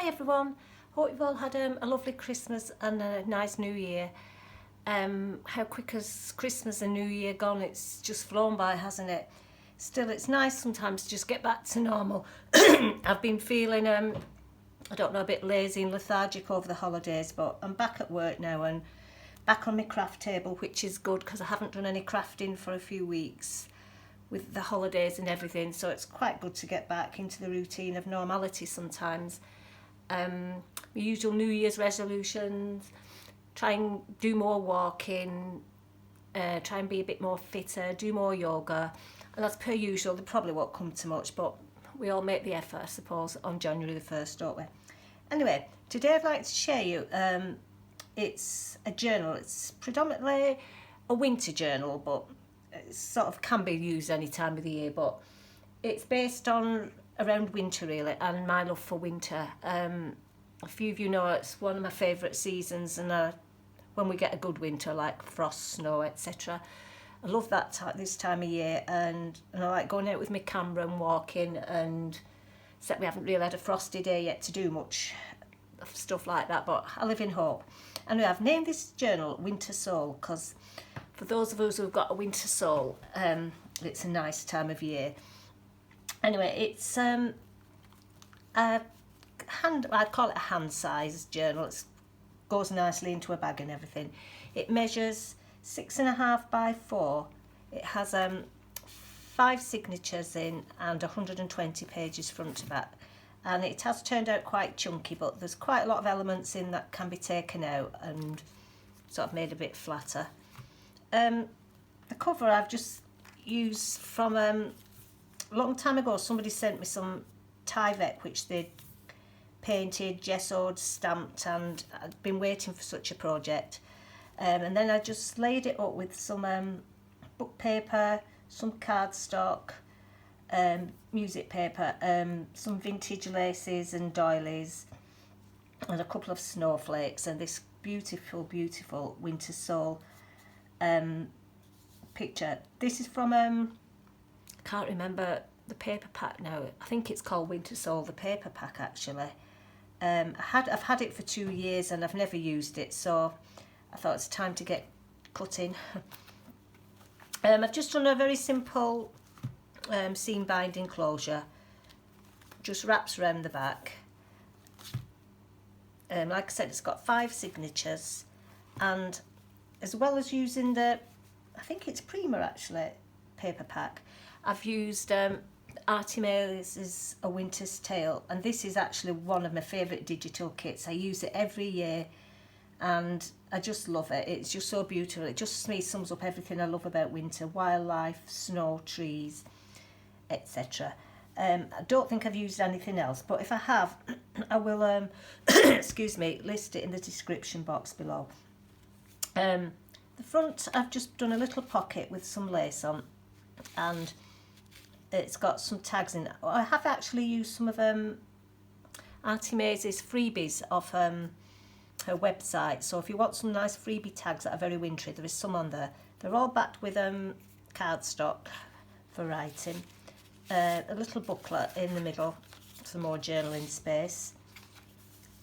Hi everyone, hope you've all had a lovely Christmas and a nice New Year. How quick has Christmas and New Year gone? It's just flown by, hasn't it? Still, it's nice sometimes to just get back to normal. I've been feeling, I don't know, a bit lazy and lethargic over the holidays, but I'm back at work now and back on my craft table, which is good because I haven't done any crafting for a few weeks with the holidays and everything, so it's quite good to get back into the routine of normality sometimes. My usual New Year's resolutions, try and do more walking, try and be a bit more fitter, do more yoga, and as per usual they probably won't come to much, but we all make the effort, I suppose, on January the 1st, don't we? Anyway, today I'd like to share you, it's a journal. It's predominantly a winter journal, but it sort of can be used any time of the year, but it's based on around winter really, and my love for winter. A few of you know it's one of my favourite seasons, and when we get a good winter like frost, snow, etc. I love that this time of year, and I like going out with my camera and walking, and except we haven't really had a frosty day yet to do much stuff like that, but I live in hope. Anyway, I've named this journal Winter Soul because for those of us who've got a winter soul, it's a nice time of year. Anyway, it's I'd call it a hand-sized journal. It goes nicely into a bag and everything. It measures 6.5 by 4. It has 5 signatures in and 120 pages front to back. And it has turned out quite chunky, but there's quite a lot of elements in that can be taken out and sort of made a bit flatter. The cover I've just used from a long time ago. Somebody sent me some Tyvek which they'd painted, gessoed, stamped, and I'd been waiting for such a project. And then I just laid it up with some book paper, some cardstock, music paper, some vintage laces and doilies, and a couple of snowflakes, and this beautiful, beautiful winter soul picture. This is from I can't remember the paper pack now. I think it's called Winter Soul, the paper pack actually. I've had it for 2 years and I've never used it, so I thought it's time to get cutting. I've just done a very simple seam binding closure, just wraps around the back. Like I said, it's got 5 signatures, and as well as using the, I think it's Prima actually, paper pack, I've used Artymaze's A Winter's Tale, and this is actually one of my favourite digital kits. I use it every year and I just love it. It's just so beautiful. It just sums up everything I love about winter: wildlife, snow, trees, etc. I don't think I've used anything else, but if I have, I will excuse me, list it in the description box below. The front, I've just done a little pocket with some lace on, and it's got some tags in it. I have actually used some of Artymaze's freebies off her website, so if you want some nice freebie tags that are very wintry, there is some on there. They're all backed with cardstock for writing. A little booklet in the middle, some more journaling space.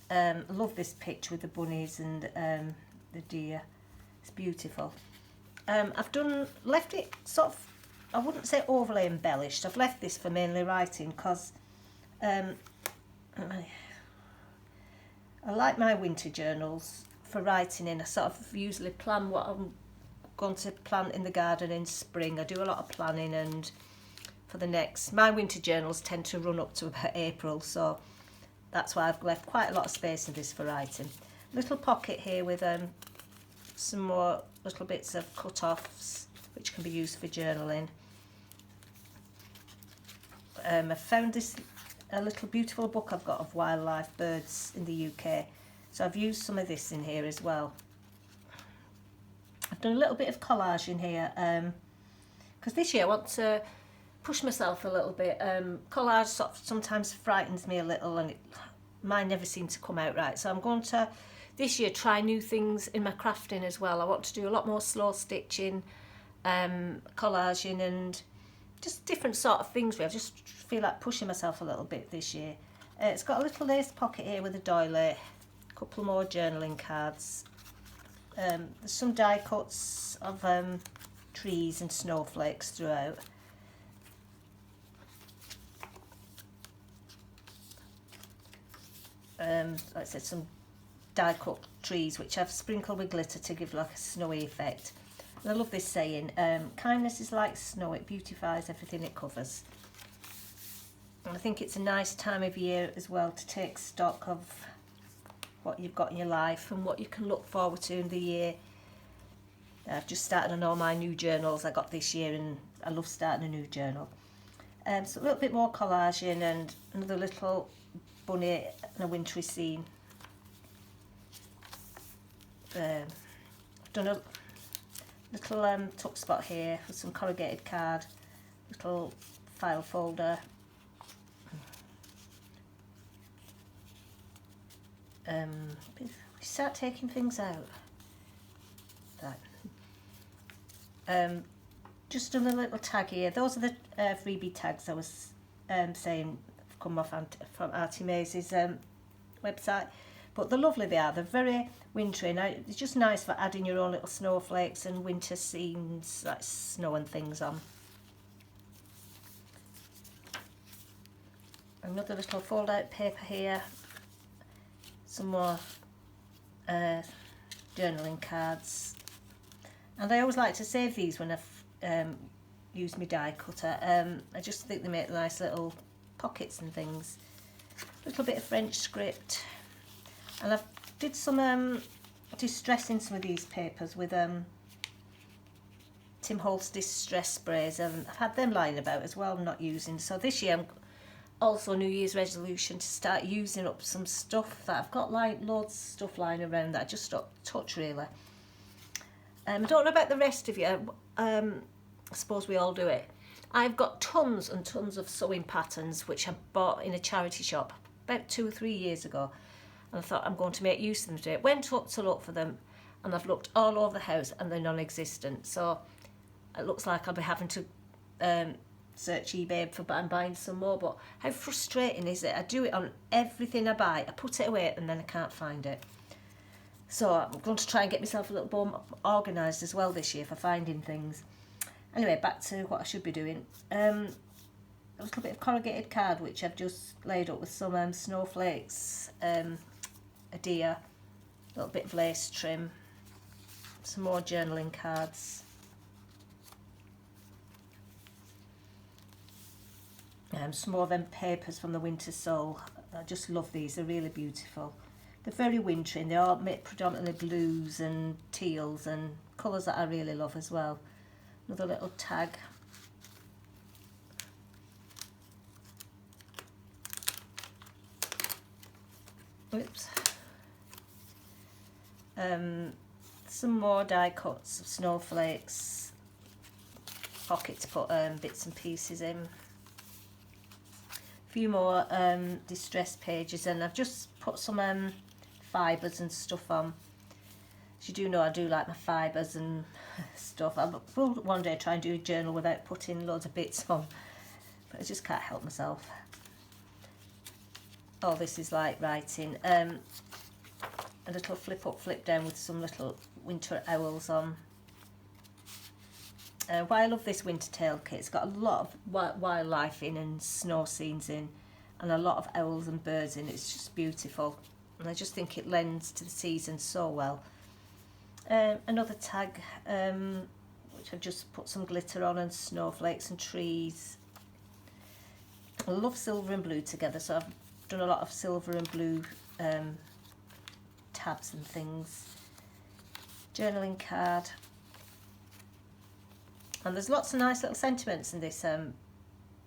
I love this picture with the bunnies and the deer. It's beautiful. I've left it sort of, I wouldn't say overly embellished. I've left this for mainly writing because I like my winter journals for writing in. I sort of usually plan what I'm going to plant in the garden in spring. I do a lot of planning, and my winter journals tend to run up to about April, so that's why I've left quite a lot of space in this for writing. Little pocket here with some more little bits of cut-offs which can be used for journaling. I found a little beautiful book I've got of wildlife, birds in the UK, so I've used some of this in here as well. I've done a little bit of collage in here because this year I want to push myself a little bit. Collage sort of sometimes frightens me a little, and mine never seem to come out right, so I'm going to this year try new things in my crafting as well. I want to do a lot more slow stitching, collaging, and just different sort of things. I just feel like pushing myself a little bit this year. It's got a little lace pocket here with a doily, a couple more journaling cards. There's some die cuts of trees and snowflakes throughout. Like I said, some die cut trees which I've sprinkled with glitter to give like a snowy effect. And I love this saying, kindness is like snow, it beautifies everything it covers. And I think it's a nice time of year as well to take stock of what you've got in your life and what you can look forward to in the year. I've just started on all my new journals I got this year, and I love starting a new journal. So a little bit more collaging and another little bunny and a wintry scene. I've done a little tuck spot here with some corrugated card, little file folder. We start taking things out. Right. Just done a little tag here. Those are the freebie tags I was saying have come off from Artymaze's website. But they're lovely, they are. They're very wintry. Now, it's just nice for adding your own little snowflakes and winter scenes like snow and things on. Another little fold out paper here. Some more journaling cards. And I always like to save these when I've used my die cutter. I just think they make nice little pockets and things. A little bit of French script. And I've did some distressing some of these papers with Tim Holtz distress sprays. I've had them lying about as well, not using. So this year I'm also New Year's resolution to start using up some stuff that I've got, like loads of stuff lying around that I just don't touch really. I don't know about the rest of you. I suppose we all do it. I've got tons and tons of sewing patterns which I bought in a charity shop about 2 or 3 years ago, and I thought I'm going to make use of them today. Went up to look for them, and I've looked all over the house and they're non-existent. So it looks like I'll be having to search eBay for buying some more. But how frustrating is it? I do it on everything I buy. I put it away and then I can't find it. So I'm going to try and get myself a little more organised as well this year for finding things. Anyway, back to what I should be doing. A little bit of corrugated card which I've just laid up with some snowflakes, a deer, a little bit of lace trim, some more journaling cards. Some more of them papers from the Winter Soul. I just love these, they're really beautiful. They're very wintry and they are made predominantly blues and teals and colours that I really love as well. Another little tag. Oops. Some more die cuts of snowflakes. Pocket to put bits and pieces in. A few more distress pages, and I've just put some fibres and stuff on. As you do know, I do like my fibres and stuff. I will one day try and do a journal without putting loads of bits on, but I just can't help myself. Oh, this is like writing. A little flip up, flip down with some little winter owls on. Why I love this winter tale kit, it's got a lot of wildlife in and snow scenes in, and a lot of owls and birds in. It's just beautiful, and I just think it lends to the season so well. Another tag which I've just put some glitter on and snowflakes and trees. I love silver and blue together, so I've done a lot of silver and blue tabs and things. Journaling card. And there's lots of nice little sentiments in this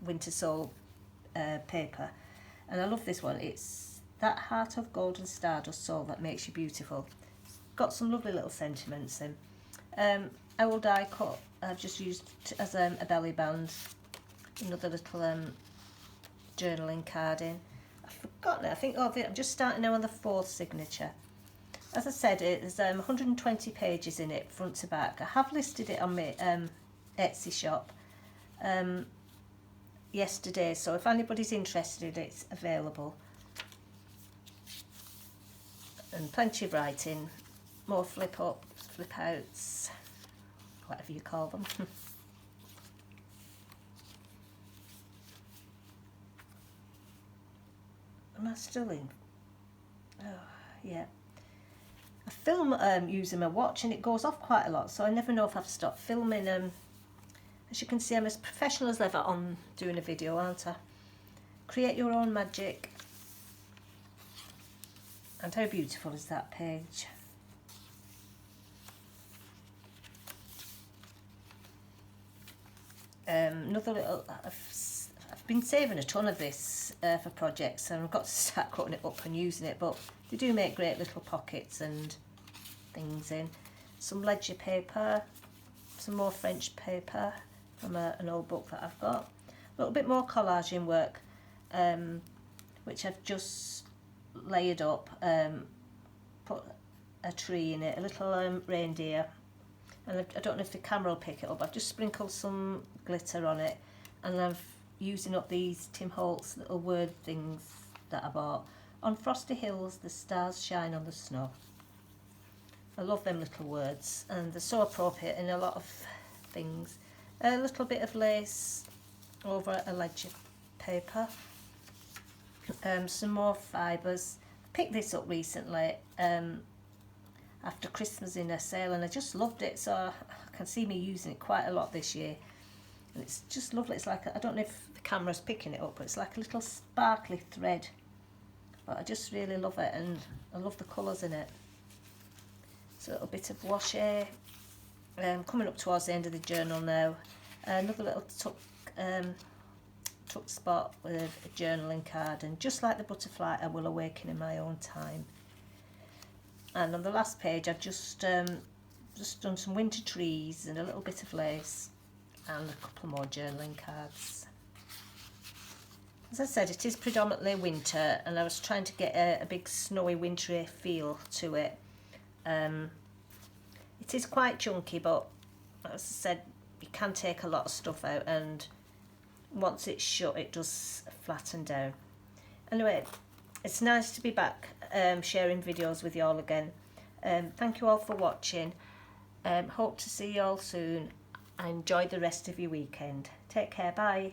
Winter Soul paper. And I love this one. It's that heart of golden stardust soul that makes you beautiful. It's got some lovely little sentiments in. Owl die cut I've just used as a belly band. Another little journaling card in. I've forgotten it. I think I'm just starting now on the 4th signature. As I said, there's 120 pages in it, front to back. I have listed it on my Etsy shop yesterday, so if anybody's interested, it's available. and plenty of writing, more flip ups, flip outs, whatever you call them. Am I still in? Oh, yeah. I film using my watch and it goes off quite a lot, so I never know if I've stopped filming. As you can see, I'm as professional as ever on doing a video, aren't I? Create your own magic. And how beautiful is that page? Another little, I've been saving a ton of this for projects, and I've got to start cutting it up and using it, but they do make great little pockets and things in. Some ledger paper, some more French paper from an old book that I've got. A little bit more collaging work, which I've just layered up, put a tree in it, a little reindeer, and I don't know if the camera will pick it up. I've just sprinkled some glitter on it, and I'm using up these Tim Holtz little word things that I bought. On frosty hills, the stars shine on the snow. I love them little words, and they're so appropriate in a lot of things. A little bit of lace over a ledger paper. Some more fibres. I picked this up recently after Christmas in a sale, and I just loved it, so I can see me using it quite a lot this year. And it's just lovely. It's like, I don't know if the camera's picking it up, but it's like a little sparkly thread. But I just really love it, and I love the colours in it. So a little bit of washi. Coming up towards the end of the journal now. Another little tuck spot with a journaling card, and just like the butterfly, I will awaken in my own time. And on the last page, I've just done some winter trees and a little bit of lace and a couple more journaling cards. As I said, it is predominantly winter, and I was trying to get a big snowy wintry feel to it. It is quite chunky, but as I said, you can take a lot of stuff out, and once it's shut it does flatten down. Anyway, it's nice to be back sharing videos with you all again. Thank you all for watching. Hope to see you all soon, and enjoy the rest of your weekend. Take care, bye.